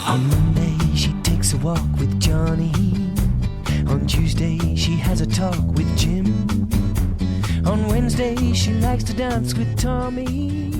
On Monday, she takes a walk with Johnny. On Tuesday, she has a talk with Jim. On Wednesday, she likes to dance with Tommy.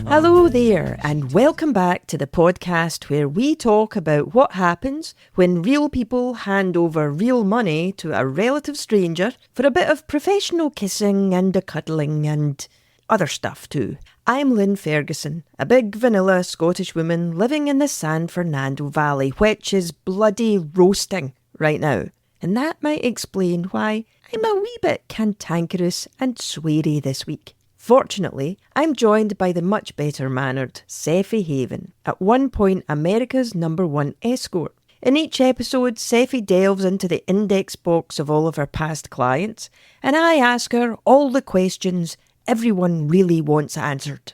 Hello there, and welcome back to the podcast where we talk about what happens when real people hand over real money to a relative stranger for a bit of professional kissing and a cuddling and other stuff too. I'm Lynn Ferguson, a big vanilla Scottish woman living in the San Fernando Valley, which is bloody roasting right now. And that might explain why I'm a wee bit cantankerous and sweary this week. Fortunately, I'm joined by the much better-mannered Sephe Haven, at one point America's #1 escort. In each episode, Sephe delves into the index box of all of her past clients, and I ask her all the questions everyone really wants answered.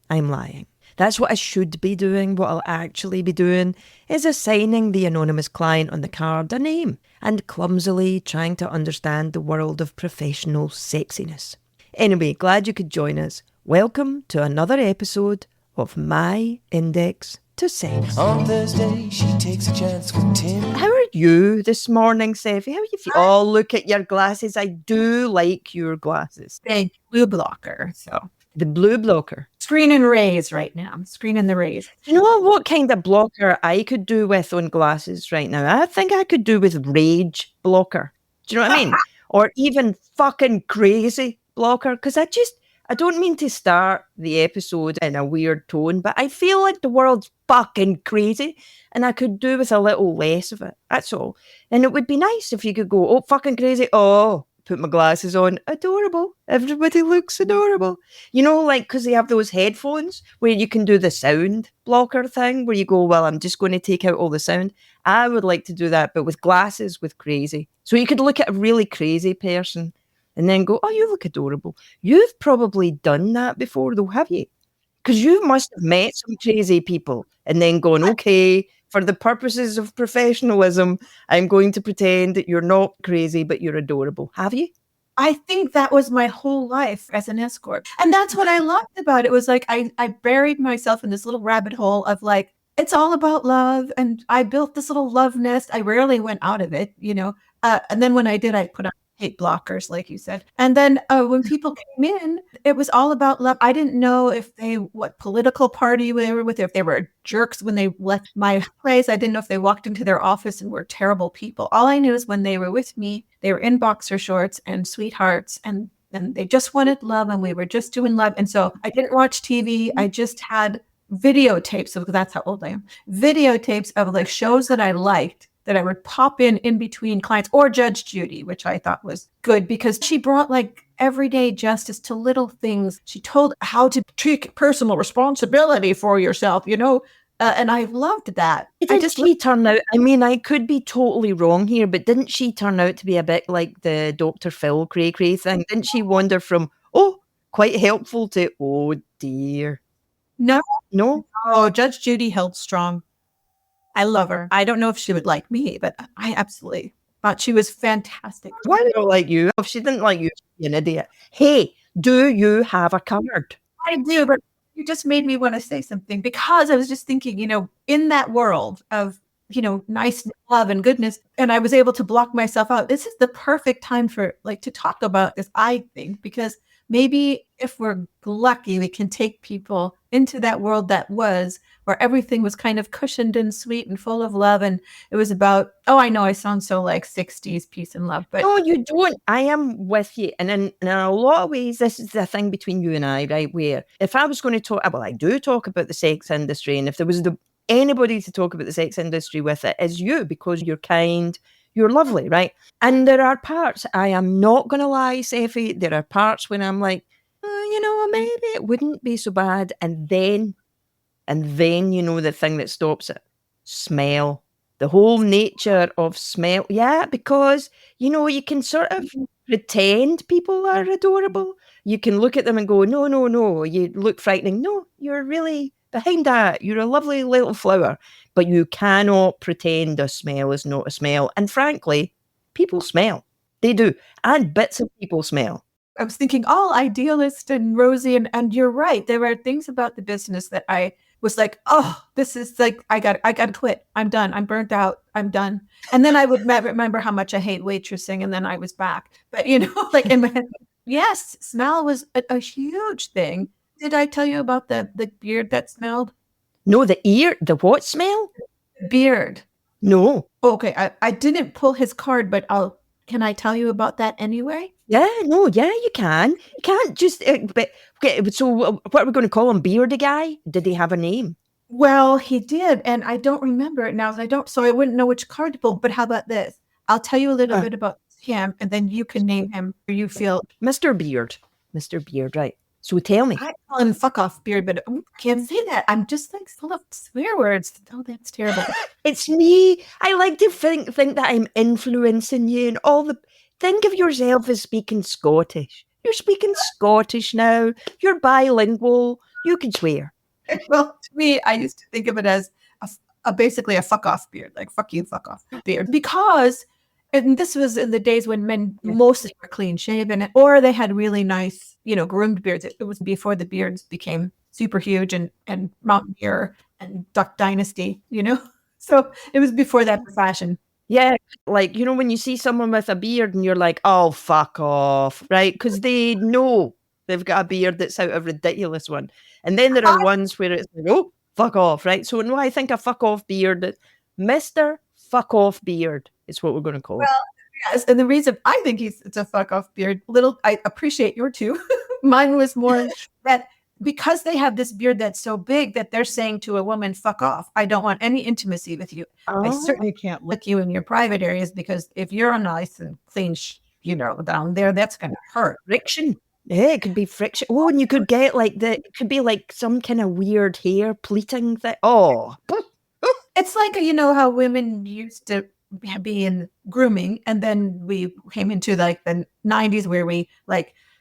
I'm lying. That's what I should be doing. What I'll actually be doing is assigning the anonymous client on the card a name and clumsily trying to understand the world of professional sexiness. Anyway, glad you could join us. Welcome to another episode of My Index to Sex. On Thursday, she takes a chance with Tim. How are you this morning, Sephe? How are you feeling? Oh, look at your glasses. I do like your glasses. Big blue blocker. So The blue blocker. screen and rays right now. I'm screening the rays. Do you know what kind of blocker I could do with on glasses right now? I think I could do with rage blocker. Do you know what I mean? Or even fucking crazy blocker. Because I don't mean to start the episode in a weird tone, but I feel like the world's fucking crazy and I could do with a little less of it. That's all. And it would be nice if you could go, oh, fucking crazy. Oh, put my glasses on. Adorable. Everybody looks adorable. You know, like, because they have those headphones where you can do the sound blocker thing where you go, well, I'm just going to take out all the sound. I would like to do that, but with glasses with crazy. So you could look at a really crazy person and then go, oh, you look adorable. You've probably done that before, though, have you? Because you must have met some crazy people and then gone, okay, for the purposes of professionalism, I'm going to pretend that you're not crazy, but you're adorable. Have you? I think that was my whole life as an escort. And that's what I loved about it. It was like I buried myself in this little rabbit hole of like, it's all about love. And I built this little love nest. I rarely went out of it, you know. And then when I did, I put on hate blockers, like you said. And then when people came in, it was all about love. I didn't know what political party they were with, if they were jerks when they left my place. I didn't know if they walked into their office and were terrible people. All I knew is when they were with me, they were in boxer shorts and sweethearts, and they just wanted love, and we were just doing love. And so I didn't watch TV. I just had videotapes, so that's how old I am. Videotapes of like shows that I liked, that I would pop in between clients, or Judge Judy, which I thought was good because she brought like everyday justice to little things. She told how to take personal responsibility for yourself, you know, and I loved that. She turn out, I mean, I could be totally wrong here, but didn't she turn out to be a bit like the Dr. Phil cray-cray thing? Didn't she wander from, oh, quite helpful to, oh dear? No. Oh, Judge Judy held strong. I love her. I don't know if she would like me, but I absolutely thought she was fantastic. Why do I like you? If she didn't like you, she'd be an idiot. Hey, do you have a card? I do, but you just made me want to say something because I was just thinking, you know, in that world of, you know, nice love and goodness, and I was able to block myself out. This is the perfect time for like to talk about this, I think, because maybe if we're lucky, we can take people into that world that was where everything was kind of cushioned and sweet and full of love. And it was about, oh, I know I sound so like 60s peace and love, but no, you don't. I am with you. And in a lot of ways, this is the thing between you and I, right? Where if I was going to talk, well, I do talk about the sex industry. And if there was anybody to talk about the sex industry with, it is you, because you're kind, you're lovely, right? And there are parts, I am not going to lie, Sephe, there are parts when I'm like, oh, you know, maybe it wouldn't be so bad. And then, you know, the thing that stops it, smell. The whole nature of smell. Yeah, because, you know, you can sort of pretend people are adorable. You can look at them and go, no, you look frightening. No, you're really behind that. You're a lovely little flower. But you cannot pretend a smell is not a smell. And frankly, people smell. They do. And bits of people smell. I was thinking all idealist and rosy, and you're right. There are things about the business that I was like, oh, this is like, I got to quit. I'm done. I'm burnt out. I'm done. And then I would remember how much I hate waitressing, and then I was back. But, like in my head, yes, smell was a huge thing. Did I tell you about the beard that smelled? No, the what smell? Beard. No. Okay, I didn't pull his card, but can I tell you about that anyway? Yeah, no, yeah, you can. You can't just, but, okay, so what are we going to call him? Beardy guy? Did he have a name? Well, he did, and I don't remember it now. So I wouldn't know which card to pull, but how about this? I'll tell you a little bit about him, and then you can name him or you feel. Mr. Beard. Mr. Beard, right. So tell me. I call him fuck off beard, but I can't say that. I'm just like full of swear words. Oh, that's terrible. It's me. I like to think that I'm influencing you and all the... Think of yourself as speaking Scottish. You're speaking Scottish now. You're bilingual. You can swear. Well, to me, I used to think of it as basically a fuck off beard, like fuck you, fuck off beard. Because, and this was in the days when men mostly were clean shaven, or they had really nice, groomed beards. It was before the beards became super huge and Mountaineer and Duck Dynasty, So it was before that fashion. Yeah, like, when you see someone with a beard and you're like, oh, fuck off, right? Because they know they've got a beard that's out of ridiculous one. And then there are ones where it's like, oh, fuck off, right? So no, I think a fuck off beard, Mr. Fuck off beard is what we're going to call it. Yes, and the reason I think it's a fuck off beard, I appreciate your two. Mine was more that because they have this beard that's so big that they're saying to a woman, fuck off. I don't want any intimacy with you. I certainly can't lick you in your private areas, because if you're nice and clean, down there, that's going to hurt. Friction. Yeah, it could be friction. Oh, and you could get it could be like some kind of weird hair pleating thing. Oh. It's like, how women used to be in grooming, and then we came into like the 90s where we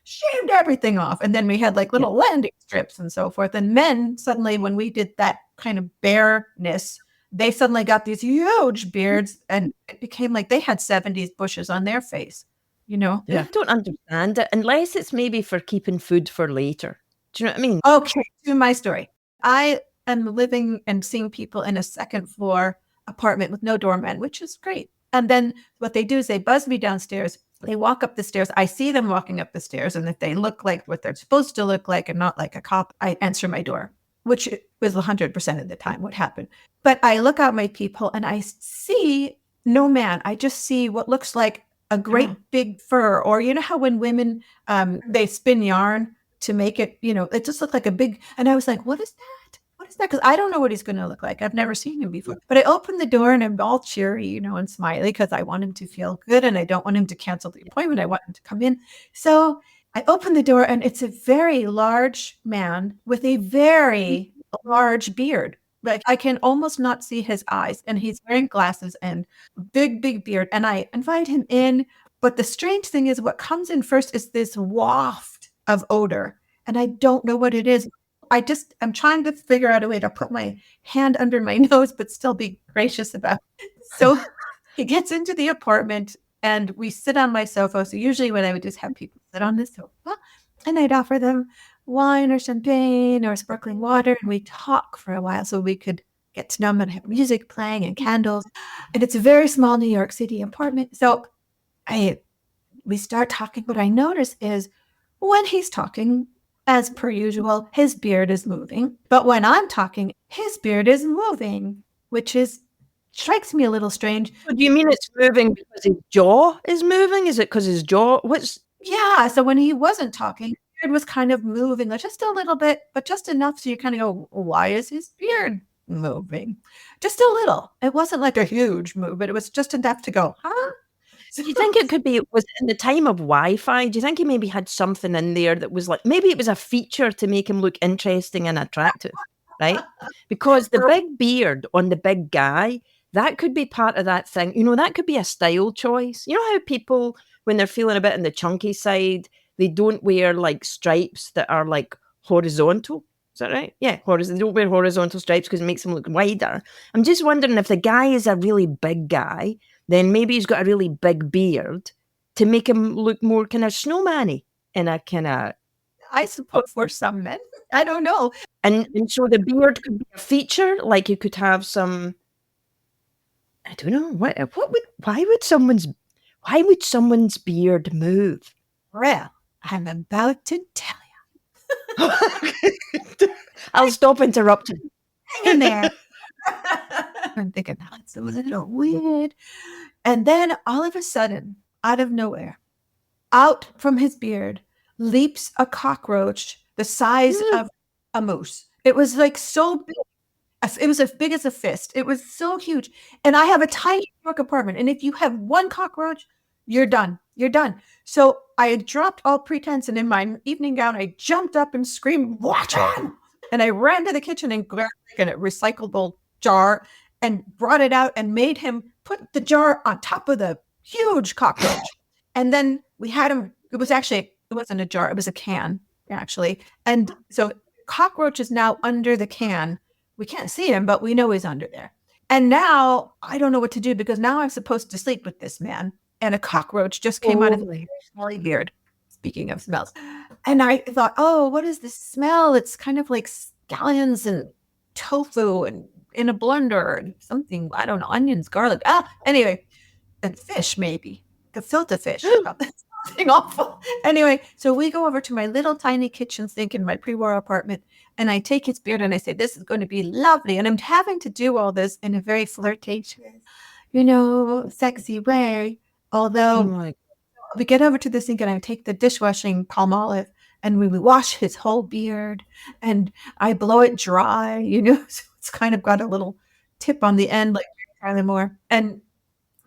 shaved everything off, and then we had little landing strips and so forth. And men suddenly, when we did that kind of bareness, they suddenly got these huge beards, and it became like they had 70s bushes on their face, Yeah. I don't understand it, unless it's maybe for keeping food for later. Do you know what I mean? Okay, to my story. I am living and seeing people in a second floor apartment with no doorman, which is great. And then what they do is they buzz me downstairs. They walk up the stairs. I see them walking up the stairs. And if they look like what they're supposed to look like and not like a cop, I answer my door, which was 100% of the time what happened. But I look out my people and I see no man. I just see what looks like a great big fur. Or how when women, they spin yarn to make it, it just looked like a big, and I was like, what is that? What is that? Because I don't know what he's going to look like. I've never seen him before. But I open the door and I'm all cheery, and smiley, because I want him to feel good and I don't want him to cancel the appointment. I want him to come in. So I open the door and it's a very large man with a very large beard. Like I can almost not see his eyes, and he's wearing glasses and big beard. And I invite him in. But the strange thing is, what comes in first is this waft of odor. And I don't know what it is. I'm trying to figure out a way to put my hand under my nose, but still be gracious about it. So he gets into the apartment and we sit on my sofa. So usually when I would just have people sit on the sofa, and I'd offer them wine or champagne or sparkling water, and we'd talk for a while so we could get to know them, and have music playing and candles. And it's a very small New York City apartment. So we start talking. What I notice is when he's talking, as per usual, his beard is moving. But when I'm talking, his beard is moving, which strikes me a little strange. Do you mean it's moving because his jaw is moving? Is it because his jaw? Yeah. So when he wasn't talking, his beard was kind of moving just a little bit, but just enough so you kind of go, why is his beard moving? Just a little. It wasn't like a huge move, but it was just enough to go, huh? Do you think it could be, was in the time of Wi-Fi, do you think he maybe had something in there that was maybe it was a feature to make him look interesting and attractive, right? Because the big beard on the big guy, that could be part of that thing. That could be a style choice. You know how people, when they're feeling a bit on the chunky side, they don't wear stripes that are horizontal. Is that right? Yeah, they don't wear horizontal stripes because it makes them look wider. I'm just wondering if the guy is a really big guy, then maybe he's got a really big beard to make him look more kind of snowman-y in a kind of I suppose for some men, I don't know. And so the beard could be a feature, like you could have some, I don't know, why would someone's beard move? Well, I'm about to tell I'll stop interrupting. you. Hang in there. I'm thinking, that's a little weird. And then all of a sudden, out of nowhere, out from his beard leaps a cockroach the size of a moose. It was like so big. It was as big as a fist. It was so huge. And I have a tiny New York apartment. And if you have one cockroach, you're done. You're done. So I dropped all pretense. And in my evening gown, I jumped up and screamed, watch him. And I ran to the kitchen and grabbed a recyclable jar and brought it out and made him put the jar on top of the huge cockroach. And then we had him, it wasn't a jar, it was a can, actually. And so cockroach is now under the can. We can't see him, but we know he's under there. And now I don't know what to do because now I'm supposed to sleep with this man. And a cockroach just came out of his smelly beard. Speaking of smells. And I thought, oh, what is this smell? It's kind of like scallions and tofu and in a blender and something, I don't know, onions, garlic. Anyway, and fish maybe. Gefilte fish. Something awful. Anyway, so we go over to my little tiny kitchen sink in my pre-war apartment, and I take his beard and I say, this is going to be lovely. And I'm having to do all this in a very flirtatious, sexy way. Although we get over to the sink and I take the dishwashing palm olive and we wash his whole beard and I blow it dry, so it's kind of got a little tip on the end like Tyler Moore. And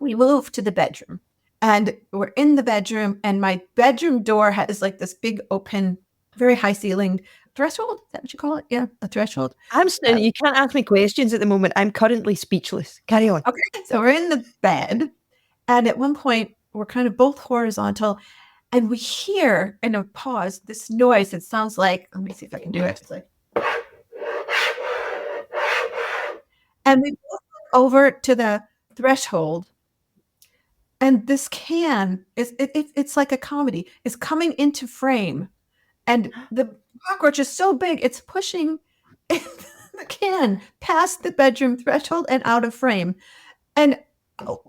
we move to the bedroom. And we're in the bedroom, and my bedroom door has like this big open, very high ceilinged threshold. Is that what you call it? Yeah, a threshold. I'm still, you can't ask me questions at the moment. I'm currently speechless. Carry on. Okay, so we're in the bed, and at one point, we're kind of both horizontal, and we hear, in a pause, this noise. It sounds like, let me see if I can do it. It's like, and we move over to the threshold. And this can it's like a comedy. It's coming into frame, and the cockroach is so big it's pushing the can past the bedroom threshold and out of frame. And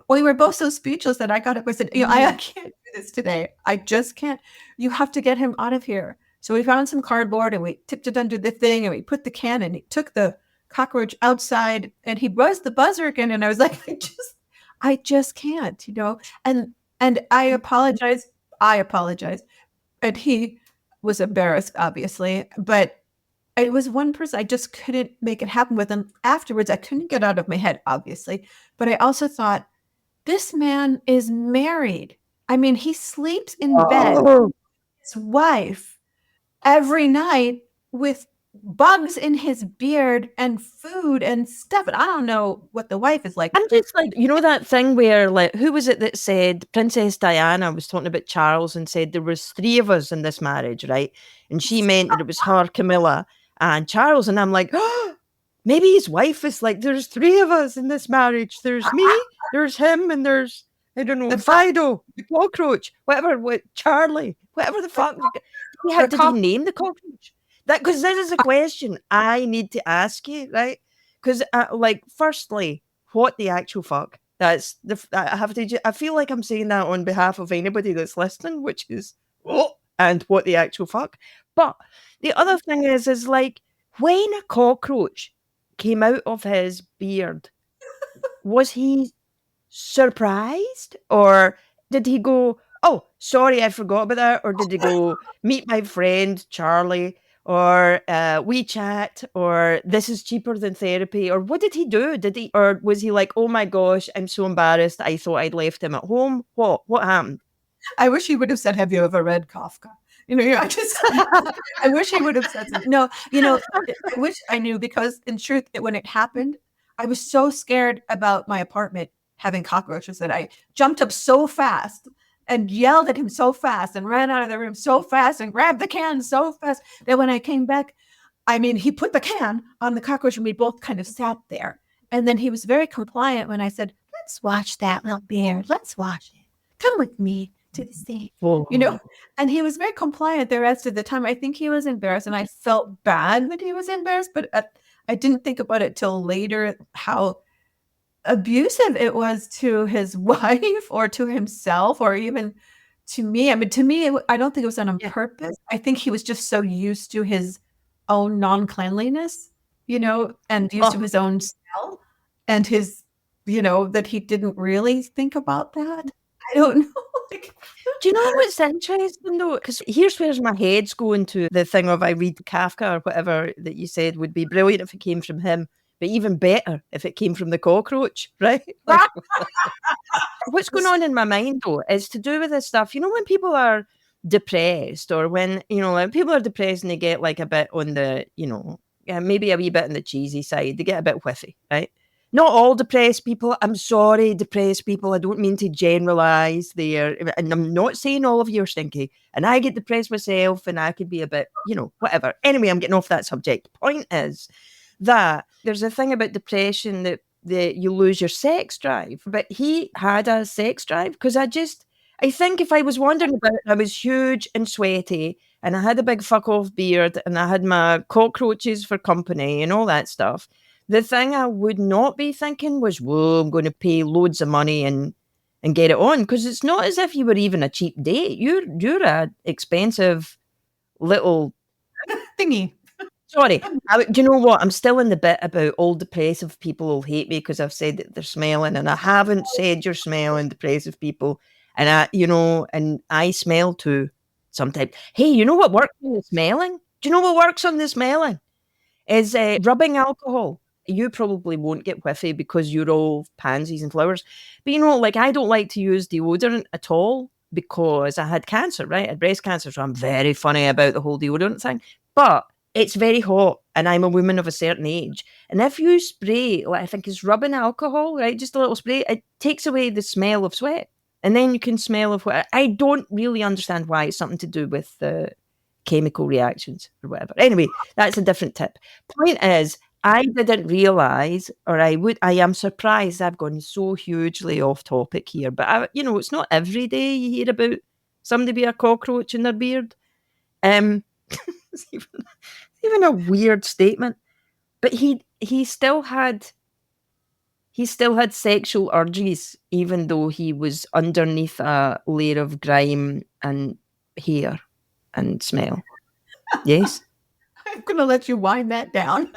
we were both so speechless that I got up and said, I can't do this today. I just can't. You have to get him out of here. So we found some cardboard and we tipped it under the thing and we put the can and he took the cockroach outside and he buzzed the buzzer again. And I was like, I just can't, and I apologize. And he was embarrassed, obviously, but it was one person I just couldn't make it happen with. And afterwards, I couldn't get out of my head, obviously. But I also thought, this man is married. I mean, he sleeps in bed with his wife every night with bugs in his beard and food and stuff. And I don't know what the wife is like. I'm just like, that thing where, like, who was it that said Princess Diana was talking about Charles and said there was 3 of us in this marriage, right? And she meant that it was her, Camilla, and Charles. And I'm like, maybe his wife is like, there's 3 of us in this marriage. There's me, there's him, and there's, I don't know, Fido, the cockroach, Charlie, whatever the fuck. Did he name the cockroach? Because this is a question I need to ask you, right? Because, firstly, what the actual fuck? That's I feel like I'm saying that on behalf of anybody that's listening, which is and what the actual fuck. But the other thing is like when a cockroach came out of his beard, was he surprised, or did he go, "Oh, sorry, I forgot about that," or did he go, "Meet my friend Charlie," or WeChat, or "This is cheaper than therapy," or what did he do? Or was he like, "Oh my gosh, I'm so embarrassed. I thought I'd left him at home." What happened? I wish he would have said, "Have you ever read Kafka?" I wish he would have said something. No, I wish I knew, because in truth, when it happened, I was so scared about my apartment having cockroaches that I jumped up so fast and yelled at him so fast and ran out of the room so fast and grabbed the can so fast that when I came back, he put the can on the cockroach and we both kind of sat there. And then he was very compliant when I said, "Let's wash that little beard. Let's wash it. Come with me do the same. Whoa. And he was very compliant the rest of the time. I think he was embarrassed, and I felt bad that he was embarrassed, but I didn't think about it till later how abusive it was to his wife or to himself or even to me. I mean, to me, I don't think it was done on purpose. I think he was just so used to his own non-cleanliness, and used to his own smell and his, that he didn't really think about that. I don't know. Do you know what's interesting though? Because here's where my head's going to the thing of I read Kafka or whatever that you said would be brilliant if it came from him, but even better if it came from the cockroach, right? Like, what's going on in my mind though is to do with this stuff. When people are depressed or when, like people are depressed and they get like a bit on the, maybe a wee bit on the cheesy side, they get a bit whiffy, right? Not all depressed people. I'm sorry, depressed people. I don't mean to generalize there. And I'm not saying all of you are stinky. And I get depressed myself and I could be a bit, whatever. Anyway, I'm getting off that subject. Point is that there's a thing about depression that you lose your sex drive. But he had a sex drive because I think if I was wandering about, I was huge and sweaty and I had a big fuck off beard and I had my cockroaches for company and all that stuff. The thing I would not be thinking was, whoa, I'm going to pay loads of money and get it on. Because it's not as if you were even a cheap date. You're a expensive little thingy. Sorry. Do you know what? I'm still in the bit about all depressive people will hate me because I've said that they're smelling. And I haven't said you're smelling, depressive people. And I smell too sometimes. Hey, you know what works on the smelling? Do you know what works on the smelling? Is rubbing alcohol. You probably won't get whiffy because you're all pansies and flowers. But I don't like to use deodorant at all because I had cancer, right? I had breast cancer, so I'm very funny about the whole deodorant thing. But it's very hot and I'm a woman of a certain age. And if you spray, I think it's rubbing alcohol, right? Just a little spray, it takes away the smell of sweat. And then you can smell of what I don't really understand why. It's something to do with the chemical reactions or whatever. Anyway, that's a different tip. Point is, I didn't realise, or I am surprised I've gone so hugely off topic here, but it's not every day you hear about somebody be a cockroach in their beard. It's even a weird statement. But he still had sexual urges, even though he was underneath a layer of grime and hair and smell. Yes? I'm going to let you wind that down.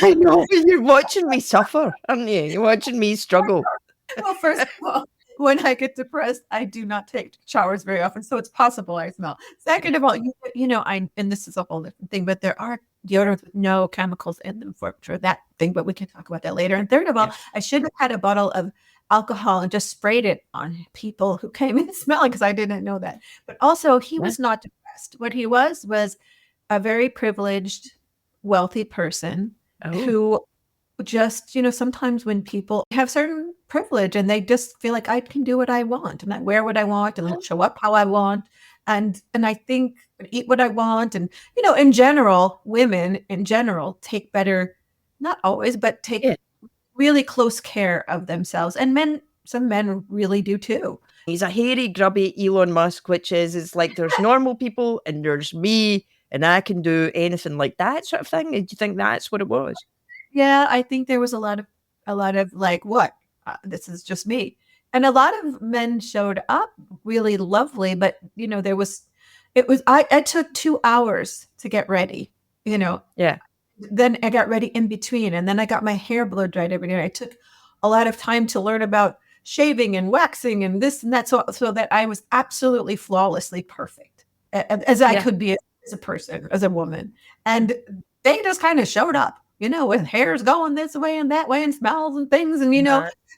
I know. You're watching me suffer, aren't you? You're watching me struggle. Well, first of all, when I get depressed, I do not take showers very often, so it's possible I smell. Second of all, and this is a whole different thing, but there are deodorants with no chemicals in them for that thing, but we can talk about that later. And third of all, I should have had a bottle of alcohol and just sprayed it on people who came in smelling because I didn't know that. But also, he was not depressed. What he was a very privileged, wealthy person who just, sometimes when people have certain privilege and they just feel like I can do what I want and I wear what I want and I show up how I want and I think eat what I want. And, in general, women in general take better, not always, but take really close care of themselves. And some men really do too. He's a hairy, grubby Elon Musk, which is like there's normal people and there's me and I can do anything like that sort of thing. Do you think that's what it was? Yeah, I think there was a lot of like, what? This is just me. And a lot of men showed up really lovely, but I took 2 hours to get ready, Yeah. Then I got ready in between and then I got my hair blow dried every day. I took a lot of time to learn about shaving and waxing and this and that. So that I was absolutely flawlessly perfect as I could be as a person, as a woman. And they just kind of showed up, with hairs going this way and that way and smells and things. And,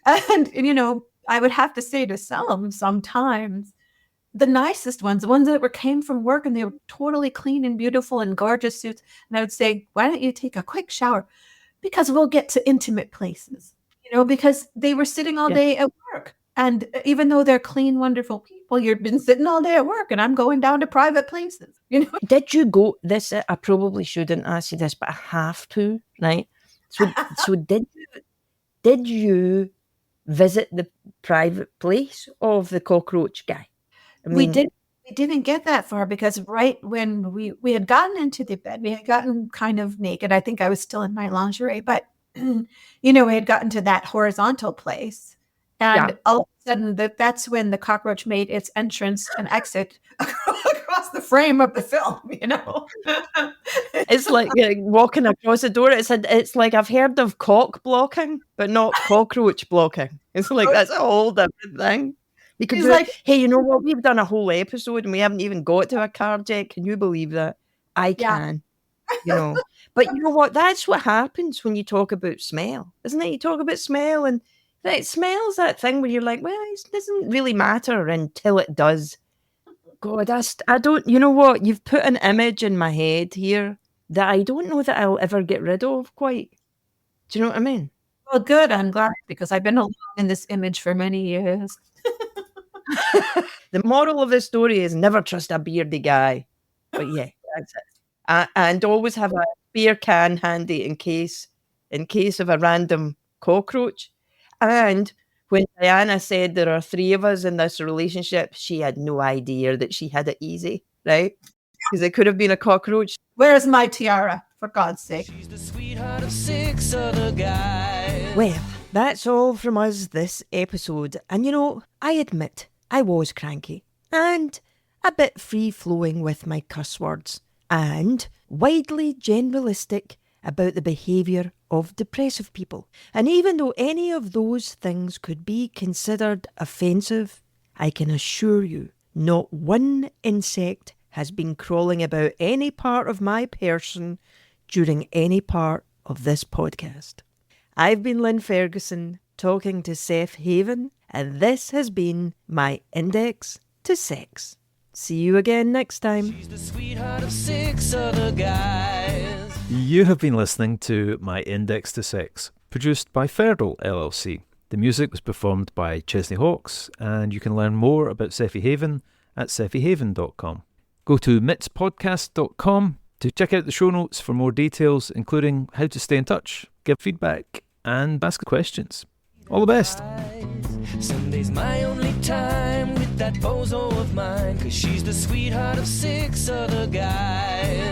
and I would have to say to some sometimes the nicest ones, the ones that came from work and they were totally clean and beautiful and gorgeous suits. And I would say, why don't you take a quick shower? Because we'll get to intimate places, because they were sitting all day at work. And even though they're clean, wonderful people, you've been sitting all day at work and I'm going down to private places, Did you go this? I probably shouldn't ask you this, but I have to, right? So did you visit the private place of the cockroach guy? I mean, we didn't get that far because right when we had gotten into the bed, we had gotten kind of naked. I think I was still in my lingerie, but we had gotten to that horizontal place. yeah. And all of a sudden that's when the cockroach made its entrance and exit across the frame of the film, It's like walking across the door. It's like I've heard of cock blocking, but not cockroach blocking. It's like that's a whole different thing. We could He's do like- it. Hey, you know what? We've done a whole episode and we haven't even got to a card yet. Can you believe that? I Yeah. can. But you know what? That's what happens when you talk about smell, isn't it? You talk about smell, and smell's that thing where you're like, well, it doesn't really matter until it does. God, I don't. You know what? You've put an image in my head here that I don't know that I'll ever get rid of. Quite. Do you know what I mean? Well, good. I'm glad because I've been alone in this image for many years. The moral of this story is never trust a beardy guy. But yeah, that's it. And always have a beer can handy in case of a random cockroach. And when Diana said there are 3 of us in this relationship, she had no idea that she had it easy, right? Because it could have been a cockroach. Where's my tiara, for God's sake? She's the sweetheart of 6 other guys. Well, that's all from us this episode. And I admit I was cranky and a bit free-flowing with my cuss words and widely generalistic about the behaviour of depressive people. And even though any of those things could be considered offensive, I can assure you not one insect has been crawling about any part of my person during any part of this podcast. I've been Lynn Ferguson talking to Sephe Haven, and this has been my Index to Sex. See you again next time. She's the sweetheart of 6 other guys. You have been listening to My Index to Sex, produced by Ferdal LLC. The music was performed by Chesney Hawkes, and you can learn more about Sephe Haven at sephehaven.com. Go to mitspodcast.com to check out the show notes for more details, including how to stay in touch, give feedback, and ask questions. All the best. Sunday's my only time with that bozo of mine, 'cause she's the sweetheart of 6 other guys.